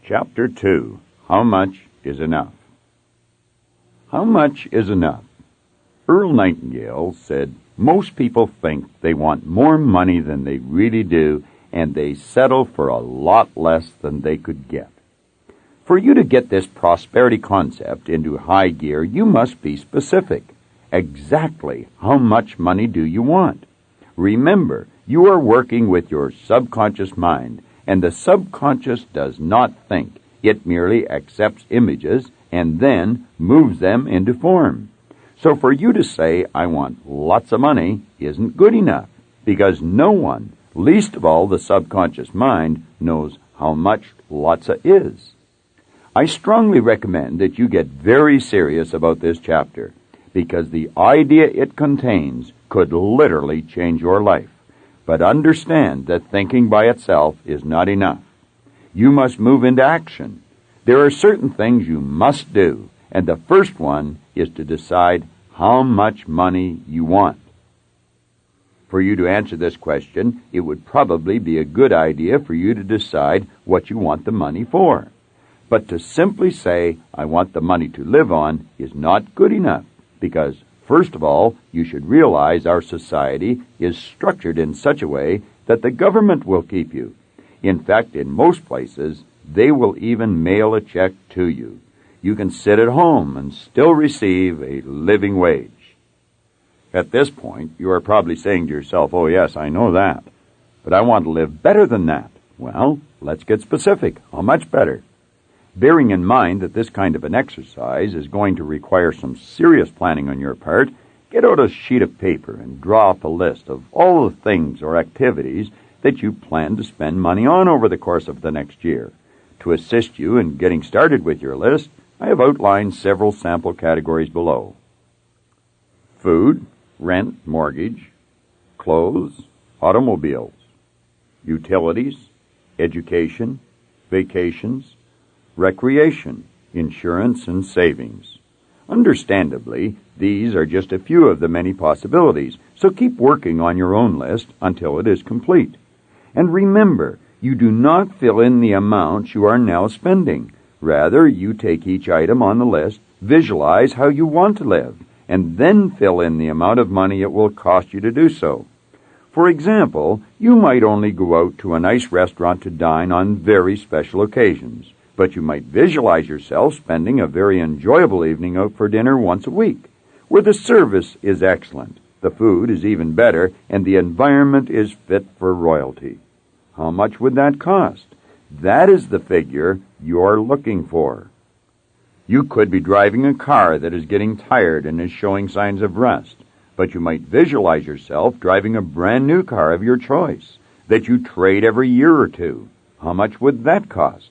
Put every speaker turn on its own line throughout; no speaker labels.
Chapter 2. How much is enough? How much is enough? Earl Nightingale said, most people think they want more money than they really do, and they settle for a lot less than they could get. For you to get this prosperity concept into high gear, you must be specific. Exactly how much money do you want? Remember, you are working with your subconscious mind, and the subconscious does not think. It merely accepts images and then moves them into form. So for you to say, I want lots of money, isn't good enough, because no one, least of all the subconscious mind, knows how much lots is. I strongly recommend that you get very serious about this chapter, because the idea it contains could literally change your life. But understand that thinking by itself is not enough. You must move into action. There are certain things you must do, and the first one is to decide how much money you want. For you to answer this question, it would probably be a good idea for you to decide what you want the money for. But to simply say, I want the money to live on, is not good enough, because first of all, you should realize our society is structured in such a way that the government will keep you. In fact, in most places, they will even mail a check to you. You can sit at home and still receive a living wage. At this point, you are probably saying to yourself, oh yes, I know that, but I want to live better than that. Well, let's get specific. How much better? Bearing in mind that this kind of an exercise is going to require some serious planning on your part, get out a sheet of paper and draw up a list of all the things or activities that you plan to spend money on over the course of the next year. To assist you in getting started with your list, I have outlined several sample categories below. Food, rent, mortgage, clothes, automobiles, utilities, education, vacations, recreation, insurance, and savings. Understandably, these are just a few of the many possibilities, so keep working on your own list until it is complete. And remember, you do not fill in the amounts you are now spending. Rather, you take each item on the list, visualize how you want to live, and then fill in the amount of money it will cost you to do so. For example, you might only go out to a nice restaurant to dine on very special occasions, but you might visualize yourself spending a very enjoyable evening out for dinner once a week, where the service is excellent, the food is even better, and the environment is fit for royalty. How much would that cost? That is the figure you're looking for. You could be driving a car that is getting tired and is showing signs of rust, but you might visualize yourself driving a brand new car of your choice that you trade every year or two. How much would that cost?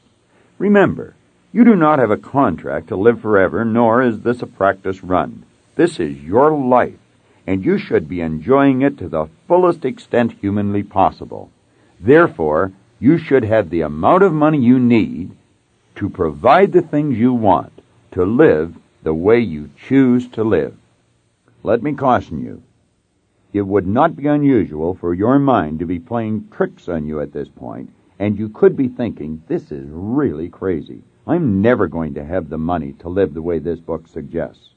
Remember, you do not have a contract to live forever, nor is this a practice run. This is your life, and you should be enjoying it to the fullest extent humanly possible. Therefore, you should have the amount of money you need to provide the things you want, to live the way you choose to live. Let me caution you. It would not be unusual for your mind to be playing tricks on you at this point, and you could be thinking, this is really crazy. I'm never going to have the money to live the way this book suggests.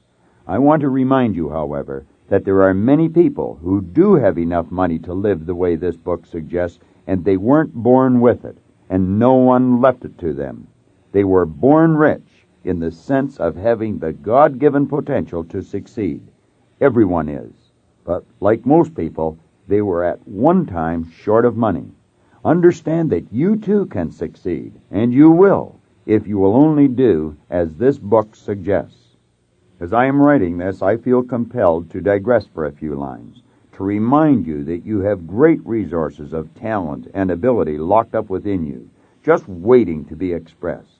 I want to remind you, however, that there are many people who do have enough money to live the way this book suggests, and they weren't born with it, and no one left it to them. They were born rich in the sense of having the God-given potential to succeed. Everyone is. But like most people, they were at one time short of money. Understand that you too can succeed, and you will, if you will only do as this book suggests. As I am writing this, I feel compelled to digress for a few lines, to remind you that you have great resources of talent and ability locked up within you, just waiting to be expressed.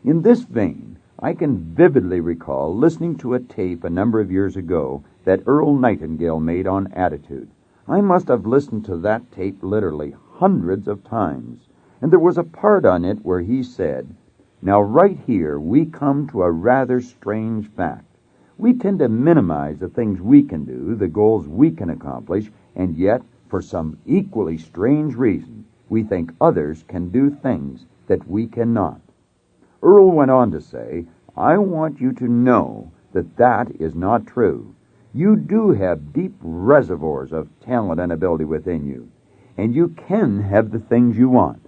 In this vein, I can vividly recall listening to a tape a number of years ago that Earl Nightingale made on attitude. I must have listened to that tape literally hundreds of times, and there was a part on it where he said, now right here we come to a rather strange fact. We tend to minimize the things we can do, the goals we can accomplish, and yet, for some equally strange reason, we think others can do things that we cannot. Earl went on to say, I want you to know that that is not true. You do have deep reservoirs of talent and ability within you, and you can have the things you want.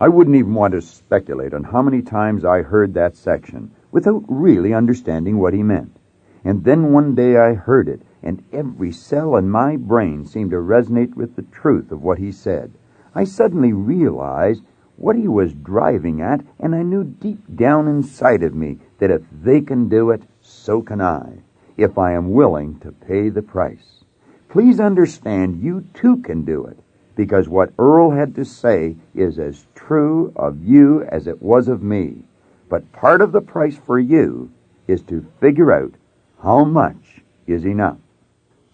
I wouldn't even want to speculate on how many times I heard that section without really understanding what he meant. And then one day I heard it, and every cell in my brain seemed to resonate with the truth of what he said. I suddenly realized what he was driving at, and I knew deep down inside of me that if they can do it, so can I, if I am willing to pay the price. Please understand, you too can do it, because what Earl had to say is as true of you as it was of me. But part of the price for you is to figure out how much is enough.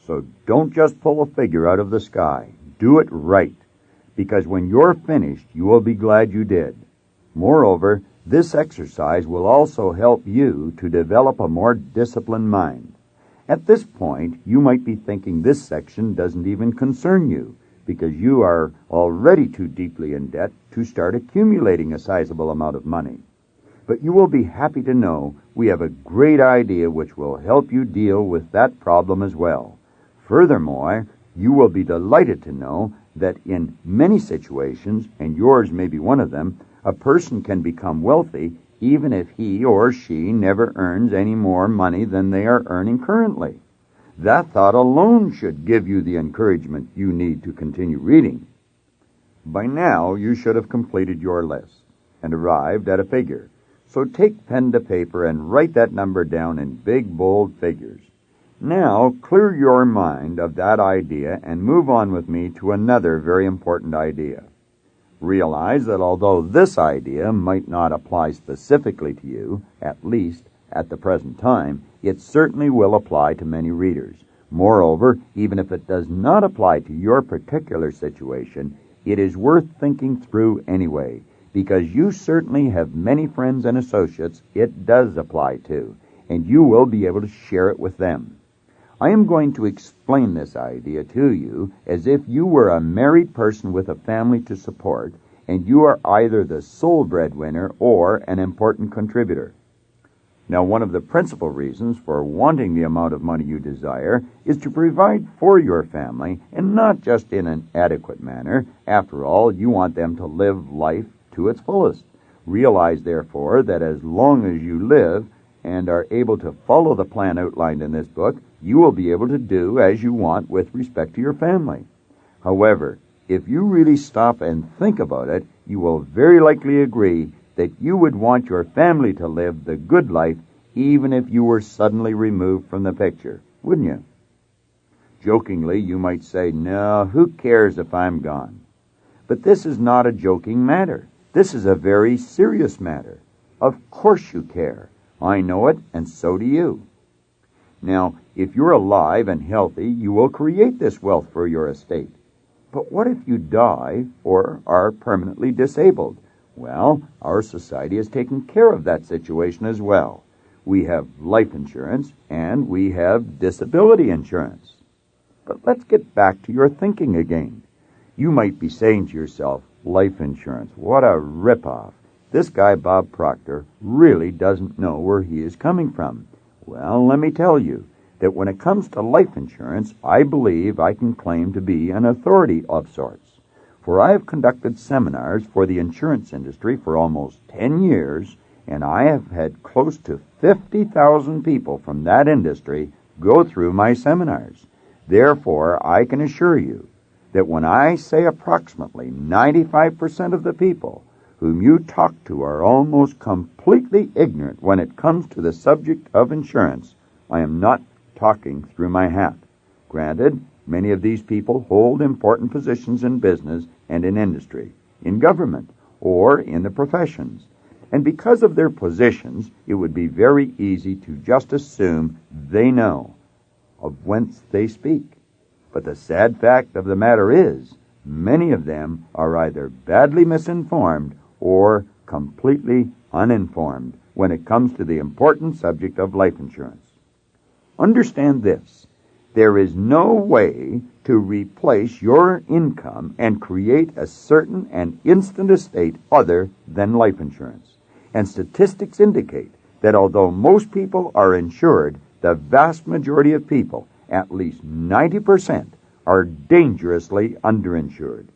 So don't just pull a figure out of the sky. Do it right, because when you're finished, you will be glad you did. Moreover, this exercise will also help you to develop a more disciplined mind. At this point, you might be thinking this section doesn't even concern you, because you are already too deeply in debt to start accumulating a sizable amount of money. But you will be happy to know we have a great idea which will help you deal with that problem as well. Furthermore, you will be delighted to know that in many situations, and yours may be one of them, a person can become wealthy even if he or she never earns any more money than they are earning currently. That thought alone should give you the encouragement you need to continue reading. By now, you should have completed your list and arrived at a figure. So take pen to paper and write that number down in big, bold figures. Now, clear your mind of that idea and move on with me to another very important idea. Realize that although this idea might not apply specifically to you, at least at the present time, it certainly will apply to many readers. Moreover, even if it does not apply to your particular situation, it is worth thinking through anyway, because you certainly have many friends and associates it does apply to, and you will be able to share it with them. I am going to explain this idea to you as if you were a married person with a family to support, and you are either the sole breadwinner or an important contributor. Now, one of the principal reasons for wanting the amount of money you desire is to provide for your family, and not just in an adequate manner. After all, you want them to live life to its fullest. Realize, therefore, that as long as you live and are able to follow the plan outlined in this book, you will be able to do as you want with respect to your family. However, if you really stop and think about it, you will very likely agree that you would want your family to live the good life even if you were suddenly removed from the picture, wouldn't you? Jokingly, you might say, no, who cares if I'm gone? But this is not a joking matter. This is a very serious matter. Of course you care. I know it, and so do you. Now, if you're alive and healthy, you will create this wealth for your estate. But what if you die or are permanently disabled? Well, our society has taken care of that situation as well. We have life insurance and we have disability insurance. But let's get back to your thinking again. You might be saying to yourself, life insurance, what a ripoff. This guy, Bob Proctor, really doesn't know where he is coming from. Well, let me tell you that when it comes to life insurance, I believe I can claim to be an authority of sorts. For I have conducted seminars for the insurance industry for almost 10 years, and I have had close to 50,000 people from that industry go through my seminars. Therefore, I can assure you that when I say approximately 95% of the people whom you talk to are almost completely ignorant when it comes to the subject of insurance, I am not talking through my hat. Granted, many of these people hold important positions in business and in industry, in government, or in the professions. And because of their positions, it would be very easy to just assume they know of whence they speak. But the sad fact of the matter is, many of them are either badly misinformed or completely uninformed when it comes to the important subject of life insurance. Understand this. There is no way to replace your income and create a certain and instant estate other than life insurance. and statistics indicate that although most people are insured, the vast majority of people, at least 90%, are dangerously underinsured.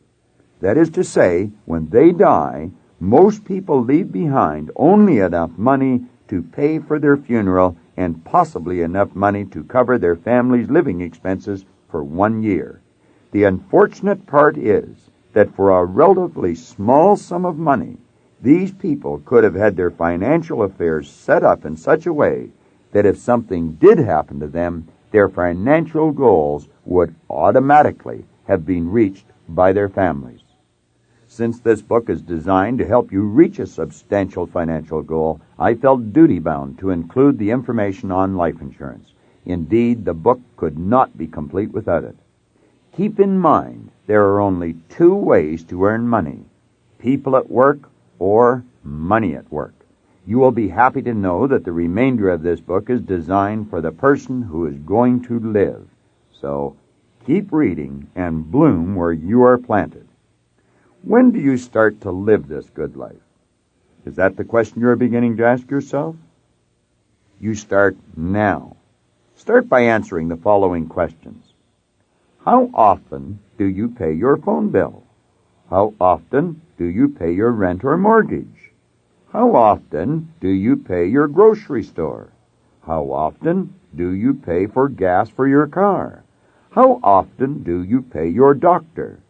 That is to say, when they die, most people leave behind only enough money to pay for their funeral and possibly enough money to cover their family's living expenses for 1 year. The unfortunate part is that for a relatively small sum of money, these people could have had their financial affairs set up in such a way that if something did happen to them, their financial goals would automatically have been reached by their families. Since this book is designed to help you reach a substantial financial goal, I felt duty-bound to include the information on life insurance. Indeed, the book could not be complete without it. Keep in mind, there are only 2 ways to earn money: people at work or money at work. You will be happy to know that the remainder of this book is designed for the person who is going to live. So, keep reading and bloom where you are planted. When do you start to live this good life? Is that the question you're beginning to ask yourself? You start now. Start by answering the following questions. How often do you pay your phone bill? How often do you pay your rent or mortgage? How often do you pay your grocery store? How often do you pay for gas for your car? How often do you pay your doctor?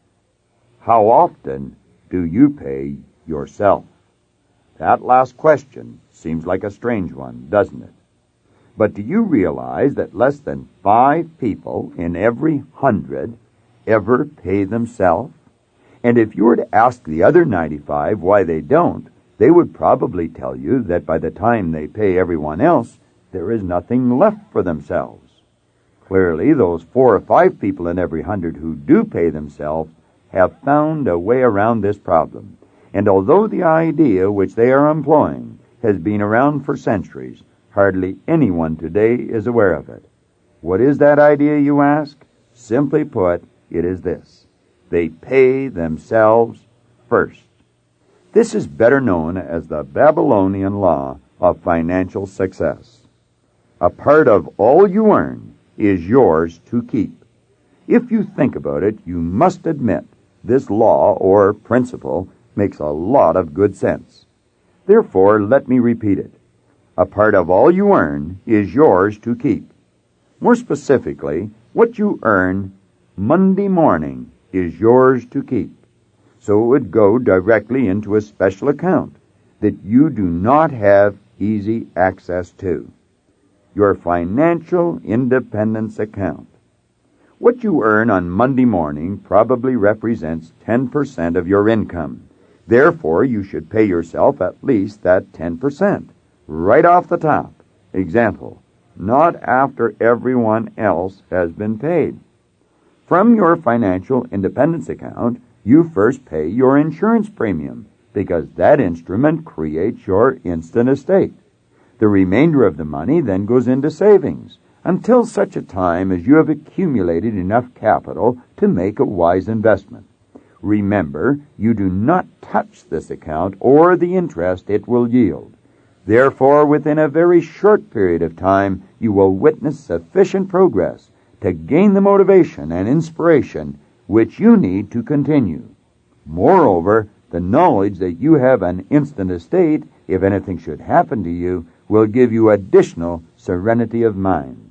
How often do you pay yourself? That last question seems like a strange one, doesn't it? But do you realize that less than 5 people in every 100 ever pay themselves? And if you were to ask the other 95 why they don't, they would probably tell you that by the time they pay everyone else, there is nothing left for themselves. Clearly, those 4 or 5 people in every 100 who do pay themselves have found a way around this problem. And although the idea which they are employing has been around for centuries, hardly anyone today is aware of it. What is that idea, you ask? Simply put, it is this: they pay themselves first. This is better known as the Babylonian law of financial success. A part of all you earn is yours to keep. If you think about it, you must admit this law or principle makes a lot of good sense. Therefore, let me repeat it. A part of all you earn is yours to keep. More specifically, what you earn Monday morning is yours to keep. So it would go directly into a special account that you do not have easy access to. Your financial independence account. What you earn on Monday morning probably represents 10% of your income. Therefore, you should pay yourself at least that 10%, right off the top. Example, not after everyone else has been paid. From your financial independence account, you first pay your insurance premium, because that instrument creates your instant estate. The remainder of the money then goes into savings, until such a time as you have accumulated enough capital to make a wise investment. Remember, you do not touch this account or the interest it will yield. Therefore, within a very short period of time, you will witness sufficient progress to gain the motivation and inspiration which you need to continue. Moreover, the knowledge that you have an instant estate, if anything should happen to you, will give you additional serenity of mind.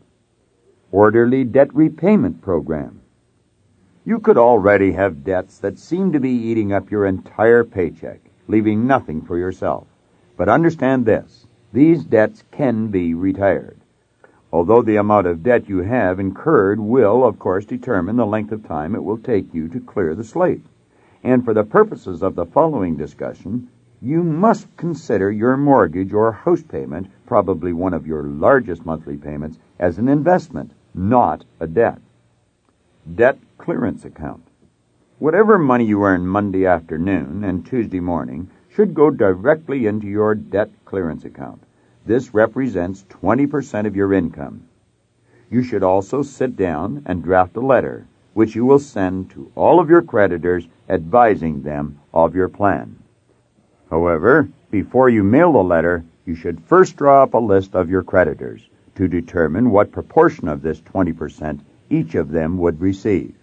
Orderly debt repayment program. You could already have debts that seem to be eating up your entire paycheck, leaving nothing for yourself. But understand this: these debts can be retired. Although the amount of debt you have incurred will, of course, determine the length of time it will take you to clear the slate. And for the purposes of the following discussion, you must consider your mortgage or house payment, probably one of your largest monthly payments, as an investment, not a debt. Debt clearance account. Whatever money you earn Monday afternoon and Tuesday morning should go directly into your debt clearance account. This represents 20% of your income. You should also sit down and draft a letter, which you will send to all of your creditors advising them of your plan. However, Before you mail the letter, you should first draw up a list of your creditors to determine what proportion of this 20% each of them would receive.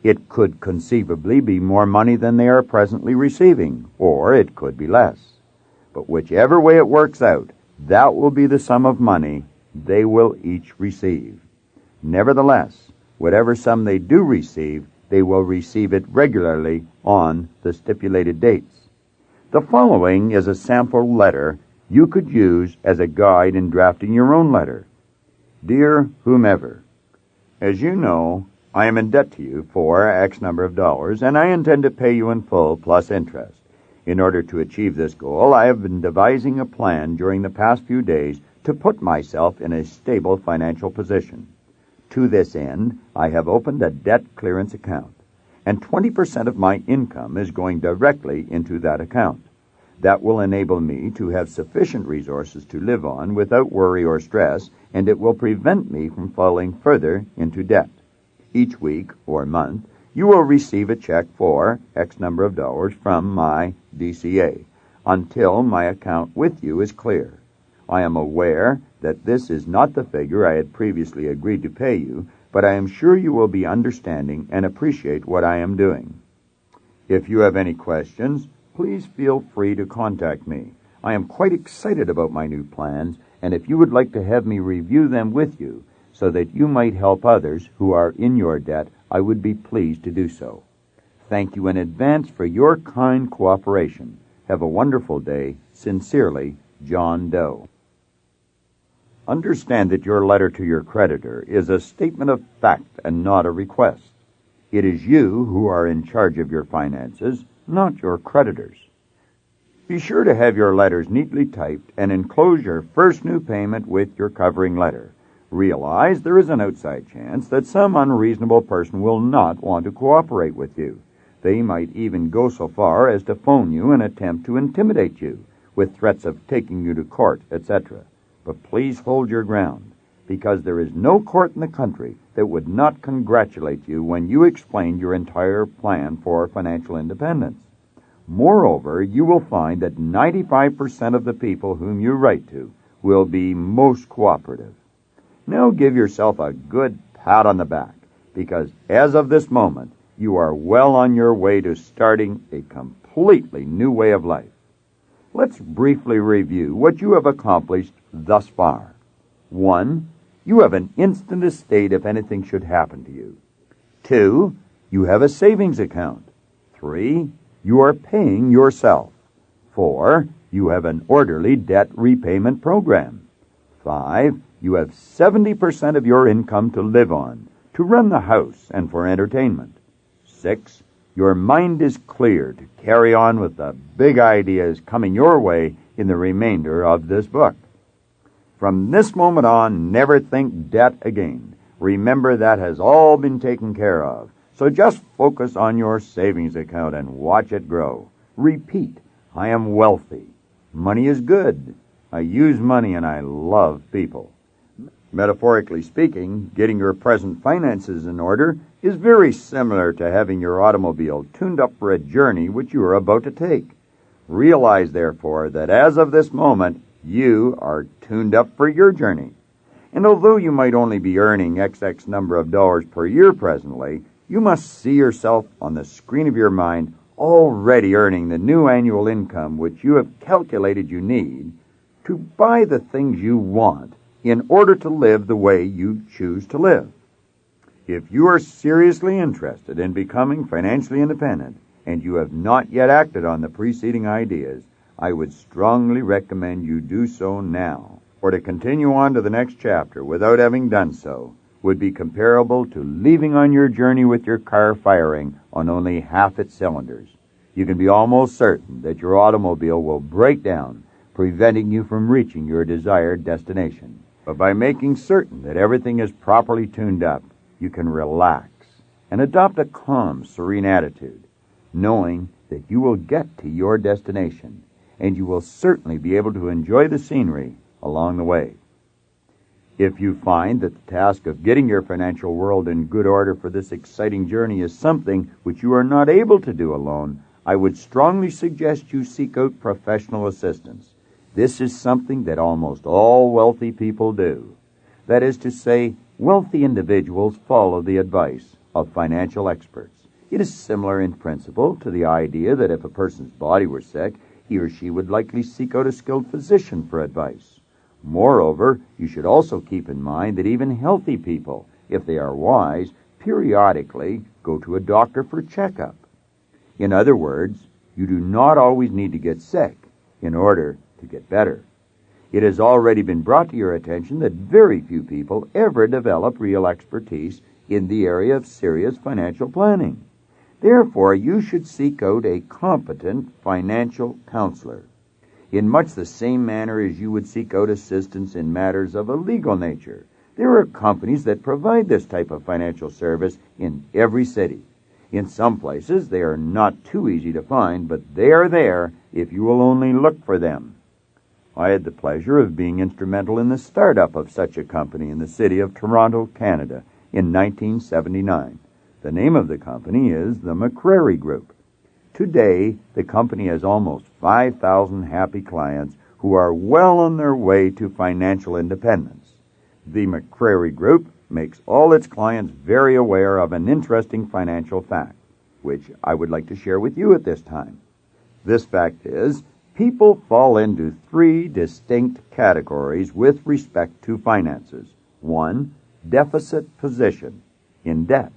It could conceivably be more money than they are presently receiving, or it could be less. But whichever way it works out, that will be the sum of money they will each receive. Nevertheless, whatever sum they do receive, they will receive it regularly on the stipulated dates. The following is a sample letter you could use as a guide in drafting your own letter. Dear whomever, as you know, I am in debt to you for X number of dollars, and I intend to pay you in full plus interest. In order to achieve this goal, I have been devising a plan during the past few days to put myself in a stable financial position. To this end, I have opened a debt clearance account, and 20% of my income is going directly into that account. That will enable me to have sufficient resources to live on without worry or stress, and it will prevent me from falling further into debt. Each week or month, you will receive a check for X number of dollars from my DCA until my account with you is clear. I am aware that this is not the figure I had previously agreed to pay you, but I am sure you will be understanding and appreciate what I am doing. If you have any questions, please feel free to contact me. I am quite excited about my new plans, and if you would like to have me review them with you so that you might help others who are in your debt, I would be pleased to do so. Thank you in advance for your kind cooperation. Have a wonderful day. Sincerely, John Doe. Understand that your letter to your creditor is a statement of fact and not a request. It is you who are in charge of your finances, not your creditors. Be sure to have your letters neatly typed and enclose your first new payment with your covering letter. Realize there is an outside chance that some unreasonable person will not want to cooperate with you. They might even go so far as to phone you and attempt to intimidate you with threats of taking you to court, etc. But please hold your ground, because there is no court in the country that would not congratulate you when you explain your entire plan for financial independence. Moreover, you will find that 95% of the people whom you write to will be most cooperative. Now give yourself a good pat on the back, because as of this moment, you are well on your way to starting a completely new way of life. Let's briefly review what you have accomplished thus far. 1. You have an instant estate if anything should happen to you. 2. You have a savings account. 3. You are paying yourself. 4. You have an orderly debt repayment program. 5. You have 70% of your income to live on, to run the house, and for entertainment. 6. Your mind is clear to carry on with the big ideas coming your way in the remainder of this book. From this moment on, never think debt again. Remember that has all been taken care of. So just focus on your savings account and watch it grow. Repeat, I am wealthy. Money is good. I use money and I love people. Metaphorically speaking, getting your present finances in order is very similar to having your automobile tuned up for a journey which you are about to take. Realize, therefore, that as of this moment, you are tuned up for your journey. And although you might only be earning XX number of dollars per year presently, you must see yourself on the screen of your mind already earning the new annual income which you have calculated you need to buy the things you want in order to live the way you choose to live. If you are seriously interested in becoming financially independent and you have not yet acted on the preceding ideas, I would strongly recommend you do so now, or to continue on to the next chapter without having done so would be comparable to leaving on your journey with your car firing on only half its cylinders. You can be almost certain that your automobile will break down, preventing you from reaching your desired destination. But by making certain that everything is properly tuned up, you can relax and adopt a calm, serene attitude, knowing that you will get to your destination, and you will certainly be able to enjoy the scenery along the way. If you find that the task of getting your financial world in good order for this exciting journey is something which you are not able to do alone, I would strongly suggest you seek out professional assistance. This is something that almost all wealthy people do. That is to say, wealthy individuals follow the advice of financial experts. It is similar in principle to the idea that if a person's body were sick, he or she would likely seek out a skilled physician for advice. Moreover, you should also keep in mind that even healthy people, if they are wise, periodically go to a doctor for checkup. In other words, you do not always need to get sick in order to get better. It has already been brought to your attention that very few people ever develop real expertise in the area of serious financial planning. Therefore, you should seek out a competent financial counselor. In much the same manner as you would seek out assistance in matters of a legal nature, there are companies that provide this type of financial service in every city. In some places, they are not too easy to find, but they are there if you will only look for them. I had the pleasure of being instrumental in the startup of such a company in the city of Toronto, Canada, in 1979. The name of the company is the Manyevere Group. Today, the company has almost 5,000 happy clients who are well on their way to financial independence. The Manyevere Group makes all its clients very aware of an interesting financial fact, which I would like to share with you at this time. This fact is, people fall into three distinct categories with respect to finances. 1, deficit position, in debt.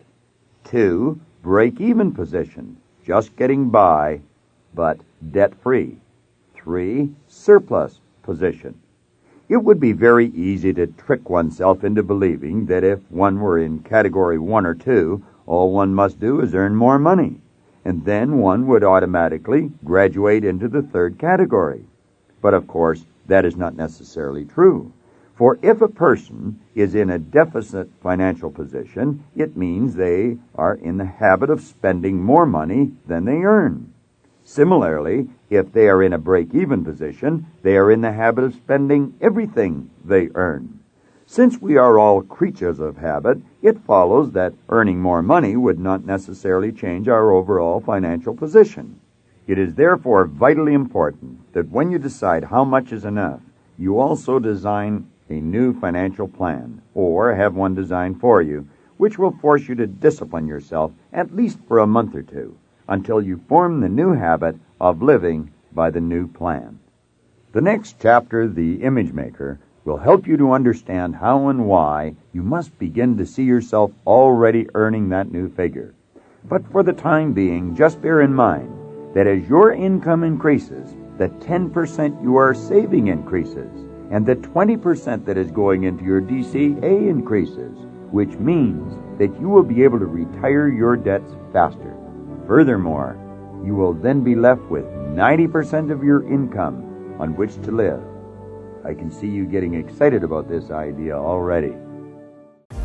2, break-even position, just getting by, but debt-free. 3, surplus position. It would be very easy to trick oneself into believing that if one were in category 1 or 2, all one must do is earn more money, and then one would automatically graduate into the third category. But of course, that is not necessarily true. For if a person is in a deficit financial position, it means they are in the habit of spending more money than they earn. Similarly, if they are in a break-even position, they are in the habit of spending everything they earn. Since we are all creatures of habit, it follows that earning more money would not necessarily change our overall financial position. It is therefore vitally important that when you decide how much is enough, you also design a new financial plan, or have one designed for you, which will force you to discipline yourself at least for a month or two, until you form the new habit of living by the new plan. The next chapter, The Image Maker, will help you to understand how and why you must begin to see yourself already earning that new figure. But for the time being, just bear in mind that as your income increases, the 10% you are saving increases, and the 20% that is going into your DCA increases, which means that you will be able to retire your debts faster. Furthermore, you will then be left with 90% of your income on which to live. I can see you getting excited about this idea already.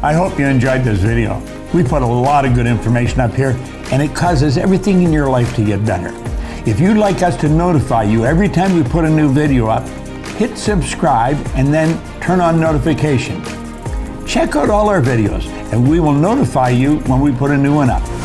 I hope you enjoyed this video. We put a lot of good information up here, and it causes everything in your life to get better. If you'd like us to notify you every time we put a new video up, hit subscribe and then turn on notification. Check out all our videos, and we will notify you when we put a new one up.